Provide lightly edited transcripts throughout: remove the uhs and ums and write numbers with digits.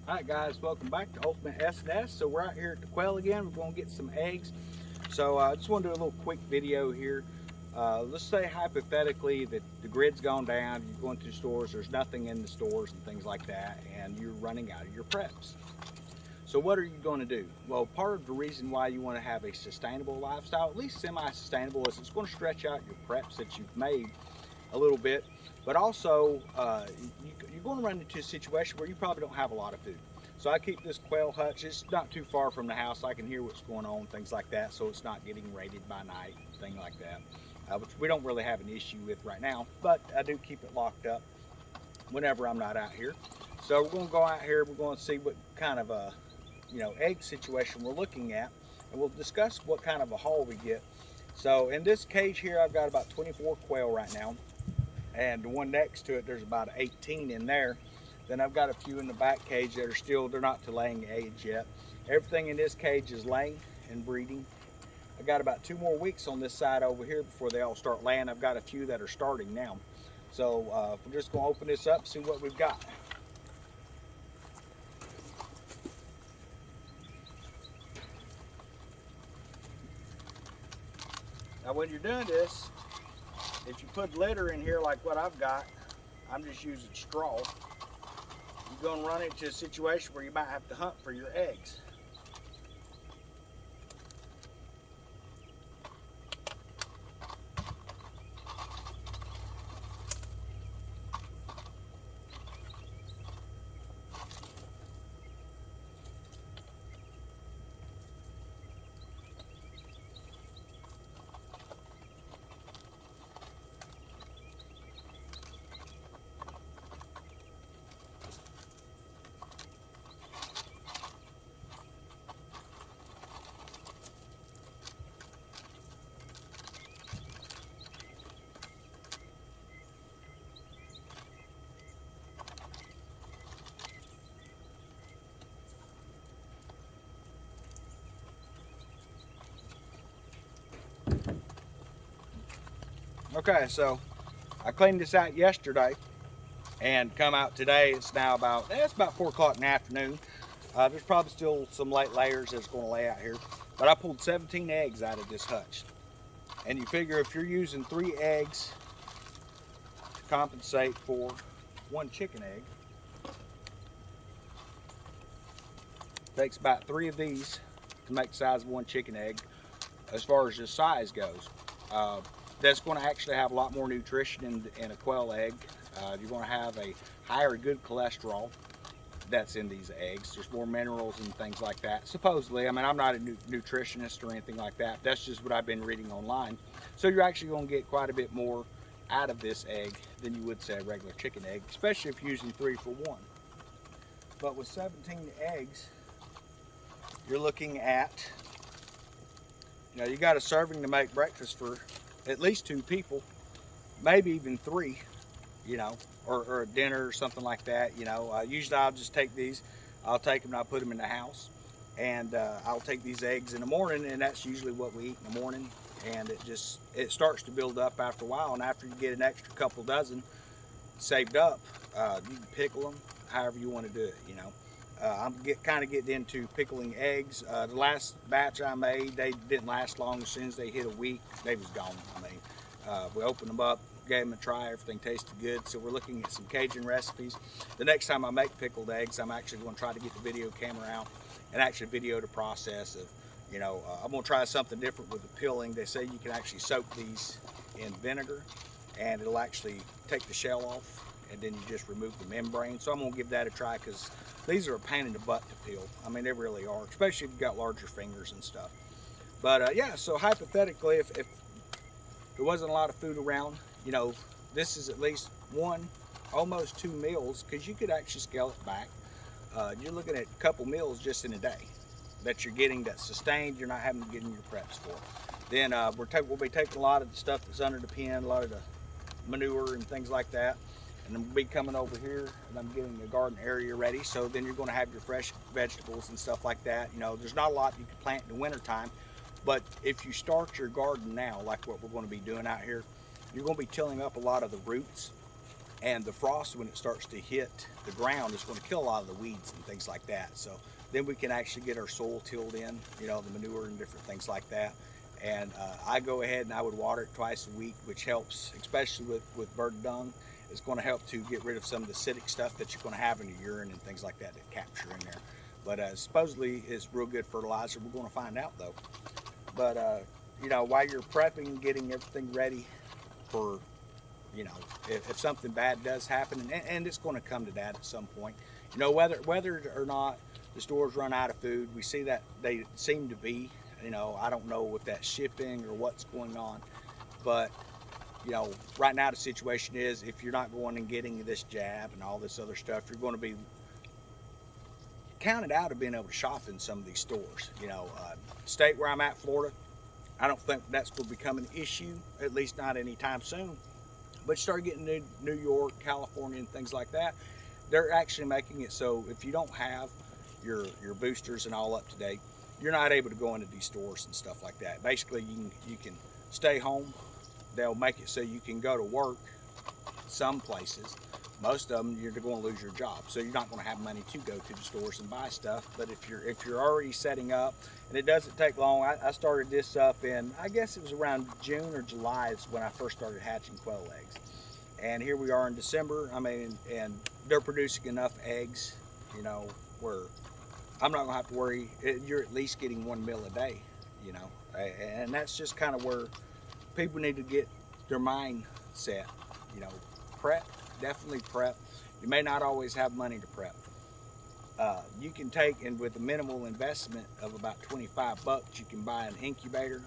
Alright guys, welcome back to Ultimate S&S. So we're out here at the quail again. We're going to get some eggs. So I just want to do a little quick video here. Let's say hypothetically that the grid's gone down, you're going to stores, there's nothing in the stores and things like that, and you're running out of your preps. So what are you going to do? Well, part of the reason why you want to have a sustainable lifestyle, at least semi-sustainable, is it's going to stretch out your preps that you've made a little bit, but also you're going to run into a situation where you probably don't have a lot of food. So I keep this quail hutch, it's not too far from the house, I can hear what's going on, things like that, so it's not getting raided by night, thing like that, which we don't really have an issue with right now, but I do keep it locked up whenever I'm not out here. So we're going to go out here, we're going to see what kind of a egg situation we're looking at, and we'll discuss what kind of a haul we get. So in this cage here, I've got about 24 quail right now, and the one next to it, there's about 18 in there. Then I've got a few in the back cage that are still, they're not to laying eggs yet. Everything in this cage is laying and breeding. I got about 2 more weeks on this side over here before they all start laying. I've got a few that are starting now. So we're just going to open this up, see what we've got. Now when you're doing this, if you put litter in here like what I've got, I'm just using straw, you're going to run into a situation where you might have to hunt for your eggs. Okay, so I cleaned this out yesterday and come out today. It's now about, it's about 4 o'clock in the afternoon. There's probably still some late layers that's going to lay out here, but I pulled 17 eggs out of this hutch. And you figure if you're using 3 eggs to compensate for 1 chicken egg, it takes about 3 of these to make the size of 1 chicken egg as far as the size goes. That's going to actually have a lot more nutrition in a quail egg. You're going to have a higher good cholesterol that's in these eggs. There's more minerals and things like that, supposedly. I mean, I'm not a nutritionist or anything like that. That's just what I've been reading online. So you're actually going to get quite a bit more out of this egg than you would say a regular chicken egg, especially if you're using 3 for 1. But with 17 eggs, you're looking at, you got a serving to make breakfast for at least 2 people, maybe even 3, or a dinner or something like that. Usually I'll just take these, I'll take them and I'll put them in the house, and I'll take these eggs in the morning, and that's usually what we eat in the morning. And it starts to build up after a while, and after you get an extra couple dozen saved up, you can pickle them however you want to do it. I'm kind of getting into pickling eggs. The last batch I made, they didn't last long. As soon as they hit a week, they was gone. We opened them up, gave them a try, everything tasted good. So we're looking at some Cajun recipes. The next time I make pickled eggs, I'm actually going to try to get the video camera out and actually video the process of, I'm going to try something different with the peeling. They say you can actually soak these in vinegar and it'll actually take the shell off, and then you just remove the membrane. So I'm going to give that a try, because these are a pain in the butt to peel. I mean, they really are, especially if you've got larger fingers and stuff. But yeah, so hypothetically, if there wasn't a lot of food around, this is at least 1, almost 2 meals, because you could actually scale it back. You're looking at a couple meals just in a day that you're getting that's sustained. You're not having to get in your preps for. Then we'll be taking a lot of the stuff that's under the pen, a lot of the manure and things like that. And then we'll be coming over here, and I'm getting the garden area ready. So then you're going to have your fresh vegetables and stuff like that. There's not a lot you can plant in the wintertime, but if you start your garden now, like what we're going to be doing out here, you're going to be tilling up a lot of the roots And the frost, when it starts to hit the ground, is going to kill a lot of the weeds and things like that. So then we can actually get our soil tilled in, you know, the manure and different things like that. And I go ahead and I would water it twice a week, which helps, especially with bird dung. It's going to help to get rid of some of the acidic stuff that you're going to have in your urine and things like that capture in there. But supposedly it's real good fertilizer. We're going to find out though. But you know, while you're prepping and getting everything ready for, you know, if something bad does happen, and it's going to come to that at some point, you know, whether or not the stores run out of food, we see that they seem to be, you know, I don't know with that shipping or what's going on, but you know, right now the situation is, if you're not going and getting this jab and all this other stuff, you're going to be counted out of being able to shop in some of these stores. You know, state where I'm at, Florida, I don't think that's going to become an issue, at least not anytime soon. But you start getting New York, California, and things like that, they're actually making it so if you don't have your boosters and all up to date, you're not able to go into these stores and stuff like that. Basically, you can stay home. They'll make it so you can go to work some places. Most of them, you're going to lose your job, so you're not going to have money to go to the stores and buy stuff. But if you're already setting up, and it doesn't take long. I started this up in, I guess it was around June or July is when I first started hatching quail eggs. And here we are in December. I mean, and they're producing enough eggs, you know, where I'm not going to have to worry. You're at least getting 1 meal a day, you know. And that's just kind of where people need to get their mind set, you know. Prep, definitely prep. You may not always have money to prep. You can take, and with a minimal investment of about 25 bucks, you can buy an incubator,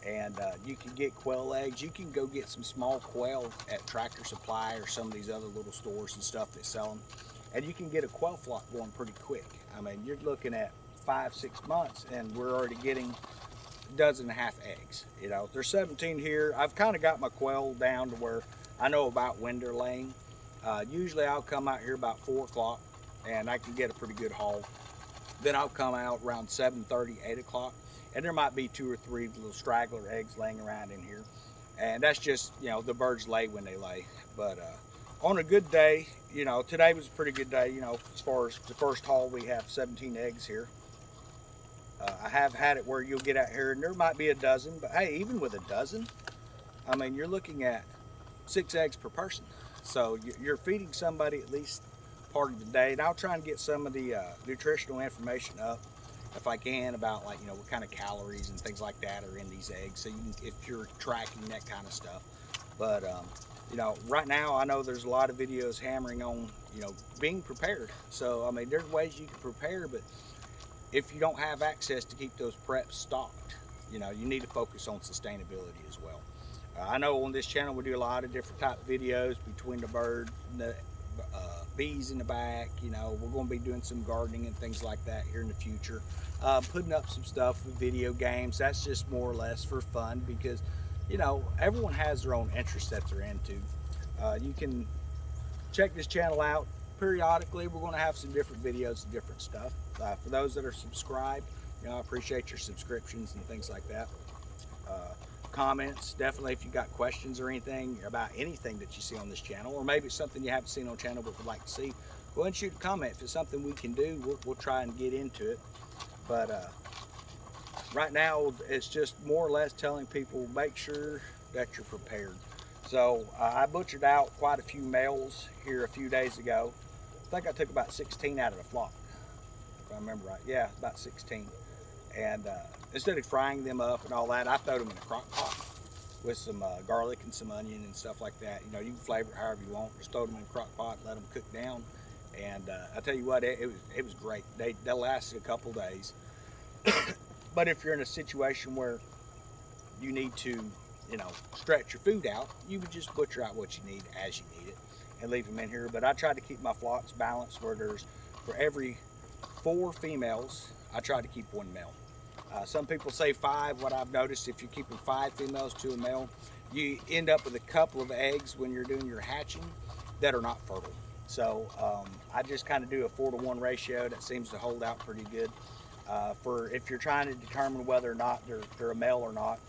and you can get quail eggs. You can go get some small quail at Tractor Supply or some of these other little stores and stuff that sell them, and you can get a quail flock going pretty quick. I mean, you're looking at 5-6 months, and we're already getting a dozen and a half eggs. You know, there's 17 here. I've kind of got my quail down to where I know about when they're laying. Usually I'll come out here about 4 o'clock and I can get a pretty good haul. Then I'll come out around 7:30, 8 o'clock, and there might be 2 or 3 little straggler eggs laying around in here. And that's just, you know, the birds lay when they lay. But on a good day, you know, today was a pretty good day, you know, as far as the first haul, we have 17 eggs here. I have had it where you'll get out here and there might be a dozen, but hey, even with a dozen, I mean, you're looking at 6 eggs per person. So you're feeding somebody at least part of the day. And I'll try and get some of the nutritional information up if I can about, like, you know, what kind of calories and things like that are in these eggs. So you can, if you're tracking that kind of stuff. But, you know, right now I know there's a lot of videos hammering on, you know, being prepared. So, I mean, there's ways you can prepare, but if you don't have access to keep those preps stocked, you know, you need to focus on sustainability as well. I know on this channel we do a lot of different type of videos between the bird and the bees in the back. You know, we're going to be doing some gardening and things like that here in the future. Putting up some stuff with video games. That's just more or less for fun because, you know, everyone has their own interests that they're into. You can check this channel out periodically. We're going to have some different videos and different stuff. For those that are subscribed, you know, I appreciate your subscriptions and things like that. Comments, definitely, if you got questions or anything about anything that you see on this channel, or maybe it's something you haven't seen on the channel but would like to see, go ahead and shoot a comment. If it's something we can do, we'll try and get into it. But right now it's just more or less telling people, make sure that you're prepared. So I butchered out quite a few males here a few days ago. I think I took about 16 out of the flock, if I remember right. Yeah, about 16. And instead of frying them up and all that, I throw them in a crock pot with some garlic and some onion and stuff like that. You know, you can flavor it however you want. Just throw them in a crock pot, let them cook down. And I tell you what, it was great. They lasted a couple days. But if you're in a situation where you need to, you know, stretch your food out, you would just butcher out what you need as you need it and leave them in here. But I try to keep my flocks balanced where there's, for every 4 females, I try to keep 1 male. Some people say 5. What I've noticed, if you're keeping 5 females to a male, you end up with a couple of eggs when you're doing your hatching that are not fertile. So I just kind of do a 4-to-1 ratio. That seems to hold out pretty good for if you're trying to determine whether or not they're a male or not.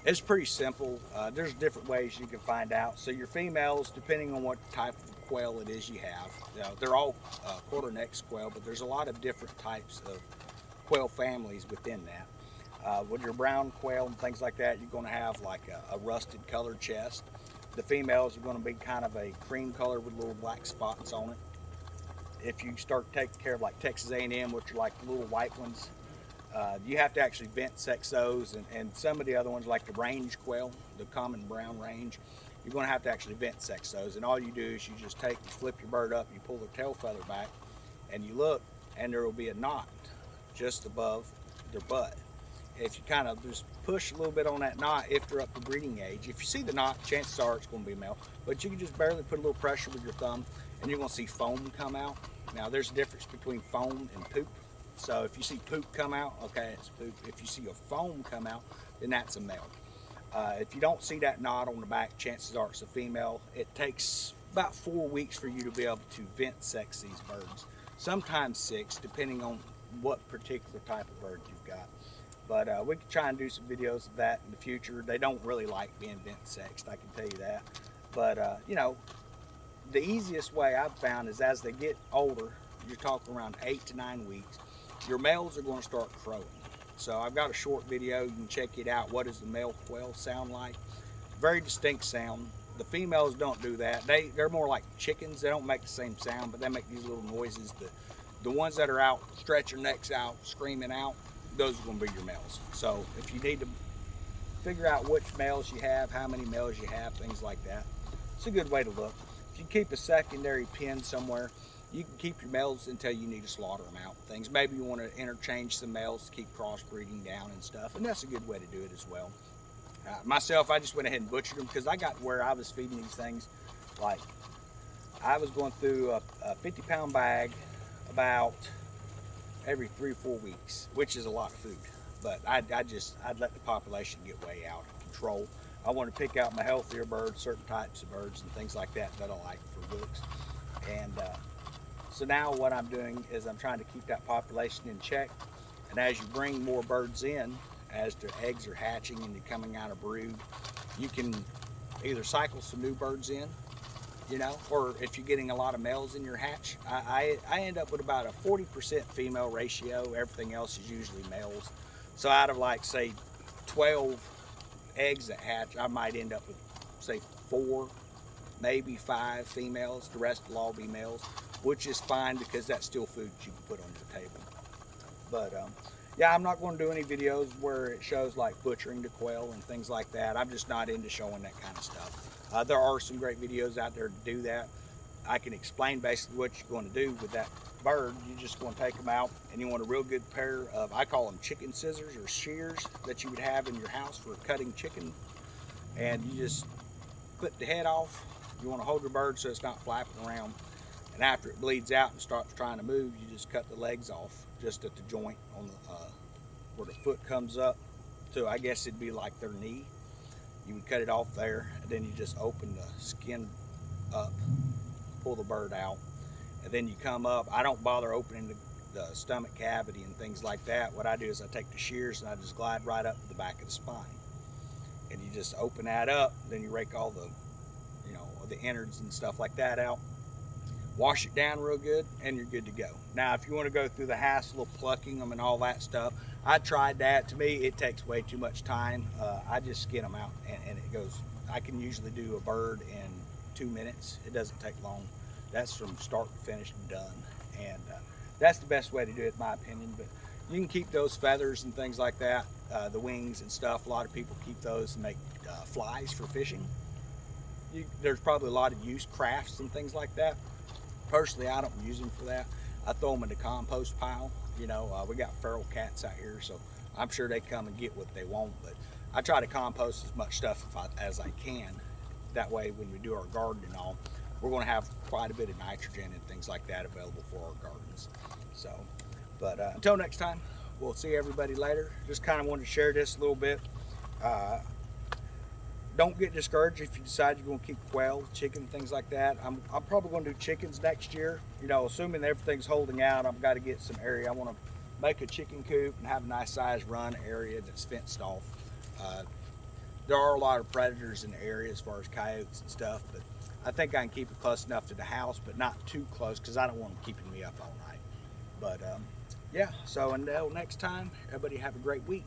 It's pretty simple. There's different ways you can find out. So your females, depending on what type of quail it is you have, they're all quarter neck quail, but there's a lot of different types of quail families within that. With your brown quail and things like that, you're going to have like a rusted colored chest. The females are going to be kind of a cream color with little black spots on it. If you start taking care of like Texas A&M, which are like the little white ones, you have to actually vent sex those, and some of the other ones like the range quail, the common brown range, you're going to have to actually vent sex those. And all you do is you just flip your bird up, you pull the tail feather back, and you look, and there will be a knot just above their butt. If you kind of just push a little bit on that knot, if they're up to breeding age, if you see the knot, chances are it's going to be a male. But you can just barely put a little pressure with your thumb, and you're going to see foam come out. Now, there's a difference between foam and poop. So if you see poop come out, okay, it's poop. If you see a foam come out, then that's a male. If you don't see that knot on the back, chances are it's a female. It takes about 4 weeks for you to be able to vent sex these birds. Sometimes 6, depending on what particular type of bird you've got. But we can try and do some videos of that in the future. They don't really like being vent sexed, I can tell you that. But you know, the easiest way I've found is as they get older, you're talking around 8 to 9 weeks, your males are going to start crowing. So I've got a short video, you can check it out. What does the male quail sound like? Very distinct sound. The females don't do that. They're more like chickens. They don't make the same sound, but they make these little noises. The ones that are out, stretch their necks out, screaming out, those are going to be your males. So if you need to figure out which males you have, how many males you have, things like that, it's a good way to look. If you keep a secondary pen somewhere, you can keep your males until you need to slaughter them out. Things maybe you want to interchange some males to keep crossbreeding down and stuff, and that's a good way to do it as well. Myself, I just went ahead and butchered them because I got where I was feeding these things. Like I was going through a 50-pound bag about every 3 or 4 weeks, which is a lot of food. But I'd let the population get way out of control. I want to pick out my healthier birds, certain types of birds and things like that I like for looks. And so now what I'm doing is I'm trying to keep that population in check. And as you bring more birds in, as their eggs are hatching and they're coming out of brood, you can either cycle some new birds in, you know, or if you're getting a lot of males in your hatch, I end up with about a 40% female ratio. Everything else is usually males. So out of like, say, 12 eggs that hatch, I might end up with, say, 4, maybe 5 females. The rest will all be males, which is fine because that's still food you can put on your table. But yeah, I'm not going to do any videos where it shows like butchering the quail and things like that. I'm just not into showing that kind of stuff. There are some great videos out there to do that. I can explain basically what you're going to do with that bird. You're just going to take them out, and you want a real good pair of, I call them chicken scissors or shears, that you would have in your house for cutting chicken. And you just clip the head off. You want to hold the bird so it's not flapping around. And after it bleeds out and starts trying to move, you just cut the legs off just at the joint on the where the foot comes up. So I guess it'd be like their knee. You would cut it off there, and then you just open the skin up, pull the bird out, and then you come up. I don't bother opening the stomach cavity and things like that. What I do is I take the shears and I just glide right up to the back of the spine, and you just open that up. Then you rake all the, you know, the innards and stuff like that out. Wash it down real good, and you're good to go. Now, if you want to go through the hassle of plucking them and all that stuff, I tried that. To me, it takes way too much time. I just skin them out, and it goes. I can usually do a bird in 2 minutes. It doesn't take long. That's from start to finish and done. And that's the best way to do it, in my opinion. But you can keep those feathers and things like that, the wings and stuff. A lot of people keep those to make flies for fishing. There's probably a lot of use, crafts and things like that. Personally, I don't use them for that. I throw them in the compost pile. You know, we got feral cats out here, so I'm sure they come and get what they want. But I try to compost as much stuff as I can. That way, when we do our garden and all, we're going to have quite a bit of nitrogen and things like that available for our gardens. So, but until next time, we'll see everybody later. Just kind of wanted to share this a little bit. Don't get discouraged if you decide you're going to keep quail, chicken, things like that. I'm probably going to do chickens next year. You know, assuming everything's holding out, I've got to get some area. I want to make a chicken coop and have a nice size run area that's fenced off. there are a lot of predators in the area as far as coyotes and stuff, but I think I can keep it close enough to the house, but not too close because I don't want them keeping me up all night. But yeah, so until next time, everybody have a great week.